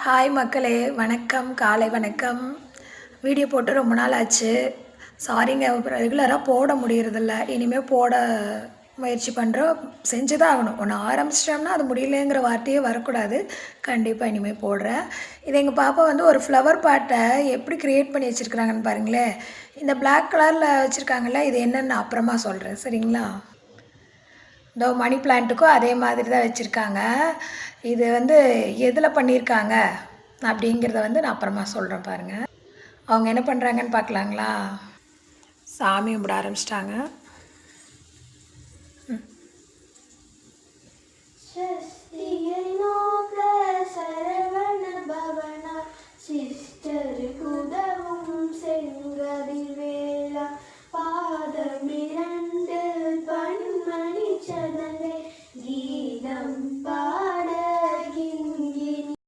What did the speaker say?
Hi மக்களே, வணக்கம். காலை வணக்கம். வீடியோ போட்டு ரொம்ப நாள் ஆச்சு. சாரிங்க, ரெகுலராக போட முடியறதில்ல. இனிமேல் போட முயற்சி பண்ணுறோம். செஞ்சு தான் ஆகணும். ஒன்று ஆரம்பிச்சிட்டோம்னா அது முடியலைங்கிற வார்த்தையே வரக்கூடாது. கண்டிப்பாக இனிமேல் போடுறேன். இது எங்கள் பாப்பா வந்து ஒரு ஃப்ளவர் பாட்டை எப்படி க்ரியேட் பண்ணி வச்சுருக்குறாங்கன்னு பாருங்களேன். இந்த பிளாக் கலரில் வச்சுருக்காங்கல்ல, இது என்னென்னு அப்புறமா சொல்கிறேன், சரிங்களா? இந்த மணி பிளான்ட்டுக்கும் அதே மாதிரி தான் வச்சுருக்காங்க. இது வந்து எதில் பண்ணியிருக்காங்க அப்படிங்கிறத வந்து நான் அப்புறமா சொல்கிறேன் பாருங்கள். அவங்க என்ன பண்ணுறாங்கன்னு பார்க்கலாங்களா? சாமி கும்பிட ஆரம்பிச்சிட்டாங்க. சஷ்டியை நோக்க